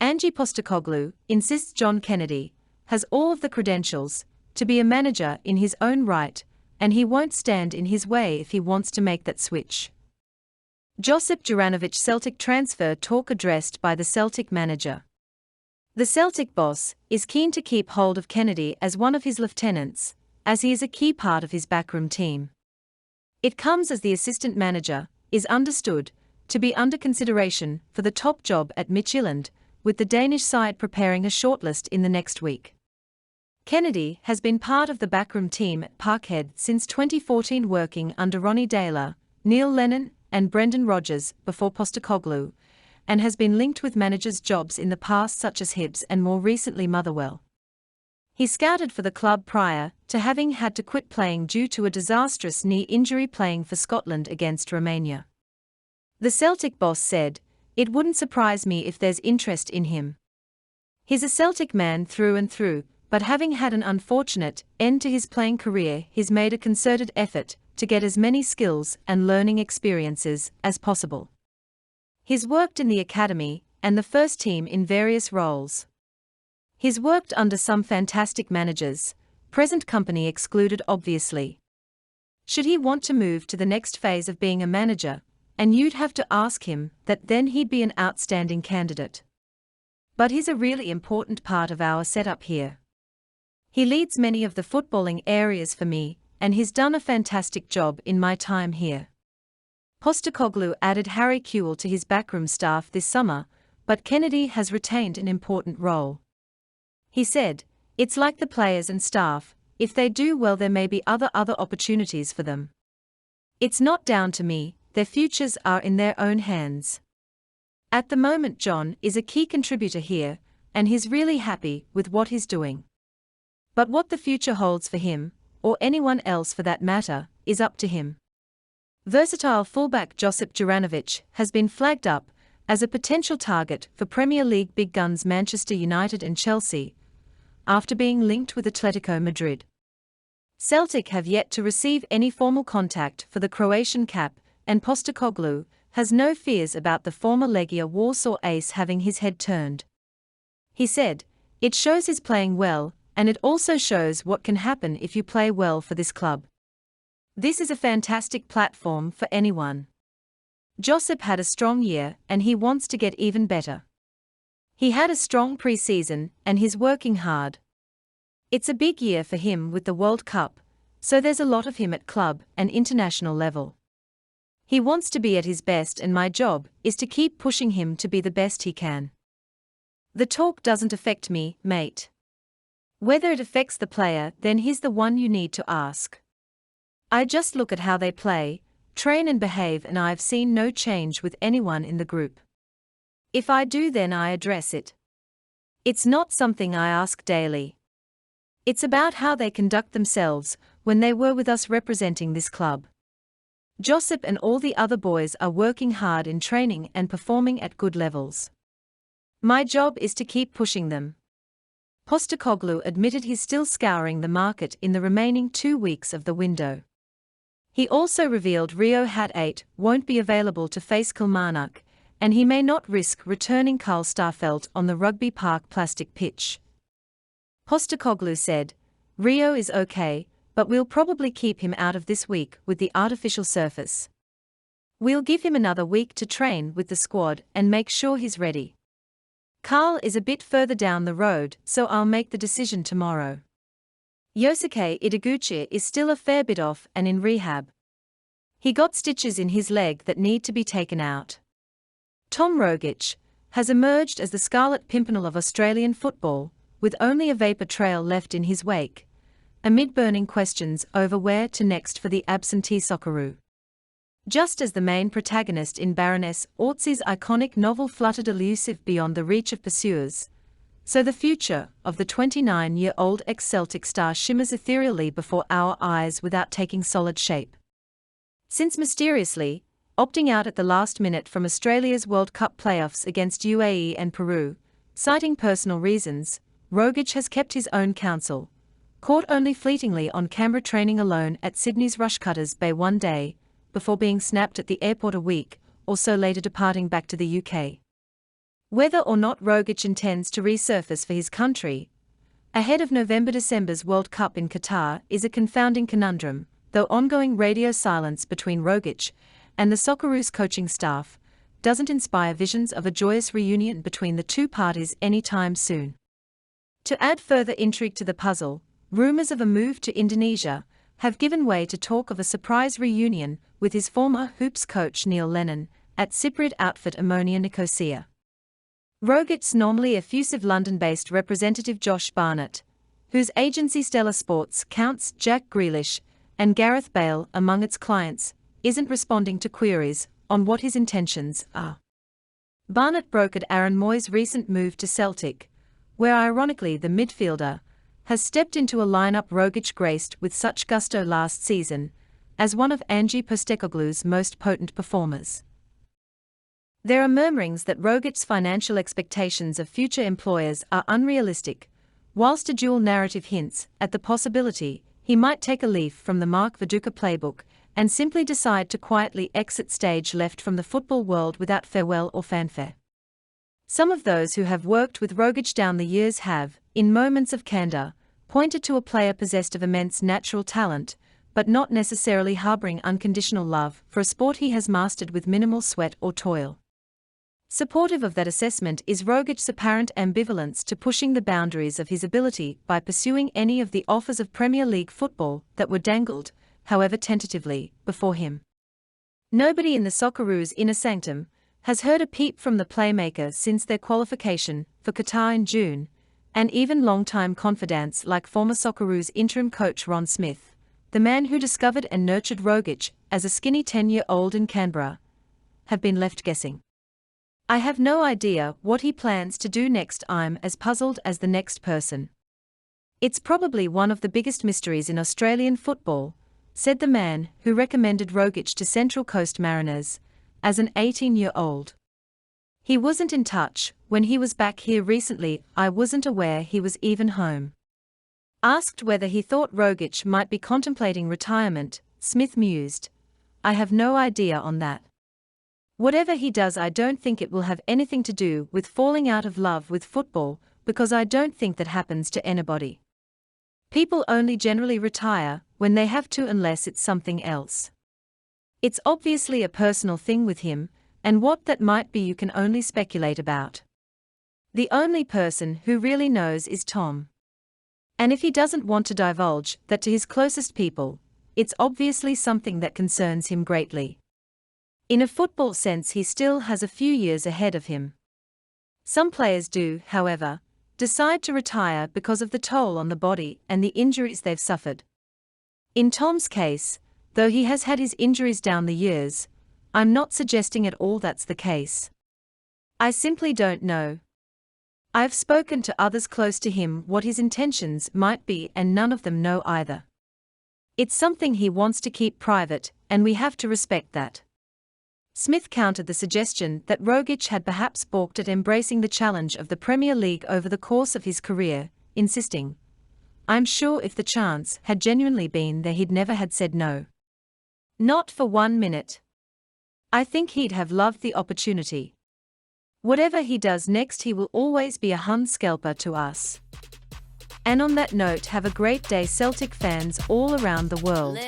Ange Postecoglou insists John Kennedy has all of the credentials to be a manager in his own right, and he won't stand in his way if he wants to make that switch. Josip Juranovic Celtic transfer talk addressed by the Celtic manager. The Celtic boss is keen to keep hold of Kennedy as one of his lieutenants, as he is a key part of his backroom team. It comes as the assistant manager is understood to be under consideration for the top job at Midtjylland, with the Danish side preparing a shortlist in the next week. Kennedy has been part of the backroom team at Parkhead since 2014, working under Ronnie Deila, Neil Lennon, and Brendan Rodgers before Postecoglou, and has been linked with managers' jobs in the past such as Hibs and more recently Motherwell. He scouted for the club prior to having had to quit playing due to a disastrous knee injury playing for Scotland against Romania. The Celtic boss said, "It wouldn't surprise me if there's interest in him. He's a Celtic man through and through, but having had an unfortunate end to his playing career, he's made a concerted effort to get as many skills and learning experiences as possible. He's worked in the academy and the first team in various roles. He's worked under some fantastic managers, present company excluded obviously. Should he want to move to the next phase of being a manager, and you'd have to ask him that, then he'd be an outstanding candidate. But he's a really important part of our setup here. He leads many of the footballing areas for me, and he's done a fantastic job in my time here." Postecoglou added Harry Kewell to his backroom staff this summer, but Kennedy has retained an important role. He said, "It's like the players and staff, if they do well there may be other opportunities for them. It's not down to me, their futures are in their own hands. At the moment John is a key contributor here, and he's really happy with what he's doing. But what the future holds for him, or anyone else for that matter, is up to him." Versatile fullback Josip Juranovic has been flagged up as a potential target for Premier League big guns Manchester United and Chelsea, after being linked with Atletico Madrid. Celtic have yet to receive any formal contact for the Croatian cap, and Postecoglou has no fears about the former Legia Warsaw ace having his head turned. He said, "It shows he's playing well, and it also shows what can happen if you play well for this club. This is a fantastic platform for anyone. Josip had a strong year and he wants to get even better. He had a strong pre-season and he's working hard. It's a big year for him with the World Cup, so there's a lot of him at club and international level. He wants to be at his best and my job is to keep pushing him to be the best he can. The talk doesn't affect me, mate. Whether it affects the player, then he's the one you need to ask. I just look at how they play, train and behave, and I've seen no change with anyone in the group. If I do, then I address it. It's not something I ask daily. It's about how they conduct themselves when they were with us representing this club. Josip and all the other boys are working hard in training and performing at good levels. My job is to keep pushing them." Postecoglou admitted he's still scouring the market in the remaining 2 weeks of the window. He also revealed Rio Hat-8 won't be available to face Kilmarnock, and he may not risk returning Carl Starfelt on the Rugby Park plastic pitch. Postecoglou said, "Rio is okay, but we'll probably keep him out of this week with the artificial surface. We'll give him another week to train with the squad and make sure he's ready. Carl is a bit further down the road, so I'll make the decision tomorrow. Yosuke Ideguchi is still a fair bit off and in rehab. He got stitches in his leg that need to be taken out." Tom Rogic has emerged as the Scarlet Pimpernel of Australian football, with only a vapor trail left in his wake, amid burning questions over where to next for the absentee Socceroo. Just as the main protagonist in Baroness Orczy's iconic novel fluttered elusive beyond the reach of pursuers, so the future of the 29-year-old ex-Celtic star shimmers ethereally before our eyes without taking solid shape. Since mysteriously opting out at the last minute from Australia's World Cup playoffs against UAE and Peru, citing personal reasons, Rogic has kept his own counsel, caught only fleetingly on camera training alone at Sydney's Rushcutters Bay one day, before being snapped at the airport a week or so later departing back to the UK. Whether or not Rogic intends to resurface for his country ahead of November-December's World Cup in Qatar is a confounding conundrum, though ongoing radio silence between Rogic and the Socceroos coaching staff doesn't inspire visions of a joyous reunion between the two parties anytime soon. To add further intrigue to the puzzle, rumors of a move to Indonesia have given way to talk of a surprise reunion with his former hoops coach Neil Lennon at Cypriot outfit Ammonia Nicosia. Rogic's normally effusive London-based representative Josh Barnett, whose agency Stellar Sports counts Jack Grealish and Gareth Bale among its clients, isn't responding to queries on what his intentions are. Barnett brokered Aaron Moyes' recent move to Celtic, where ironically the midfielder has stepped into a lineup Rogic graced with such gusto last season as one of Ange Postecoglou's most potent performers. There are murmurings that Rogic's financial expectations of future employers are unrealistic, whilst a dual narrative hints at the possibility he might take a leaf from the Mark Viduka playbook and simply decide to quietly exit stage left from the football world without farewell or fanfare. Some of those who have worked with Rogic down the years have, in moments of candor, pointed to a player possessed of immense natural talent, but not necessarily harboring unconditional love for a sport he has mastered with minimal sweat or toil. Supportive of that assessment is Rogic's apparent ambivalence to pushing the boundaries of his ability by pursuing any of the offers of Premier League football that were dangled, however tentatively, before him. Nobody in the Socceroos' inner sanctum has heard a peep from the playmaker since their qualification for Qatar in June, and even long-time confidants like former Socceroos interim coach Ron Smith, the man who discovered and nurtured Rogic as a skinny 10-year-old in Canberra, have been left guessing. I have no idea what he plans to do next. I'm as puzzled as the next person. It's probably one of the biggest mysteries in Australian football, said the man who recommended Rogic to Central Coast Mariners as an 18-year-old. He wasn't in touch when he was back here recently. I wasn't aware he was even home. Asked whether he thought Rogic might be contemplating retirement, Smith mused, I have no idea on that. Whatever he does, I don't think it will have anything to do with falling out of love with football, because I don't think that happens to anybody. People only generally retire when they have to, unless it's something else. It's obviously a personal thing with him, and what that might be you can only speculate about. The only person who really knows is Tom. And if he doesn't want to divulge that to his closest people, it's obviously something that concerns him greatly. In a football sense, he still has a few years ahead of him. Some players do, however, decide to retire because of the toll on the body and the injuries they've suffered. In Tom's case, though he has had his injuries down the years, I'm not suggesting at all that's the case. I simply don't know. I've spoken to others close to him what his intentions might be, and none of them know either. It's something he wants to keep private, and we have to respect that. Smith countered the suggestion that Rogic had perhaps balked at embracing the challenge of the Premier League over the course of his career, insisting, I'm sure if the chance had genuinely been there he'd never had said no. Not for 1 minute. I think he'd have loved the opportunity. Whatever he does next, he will always be a Hun scalper to us. And on that note, have a great day, Celtic fans all around the world.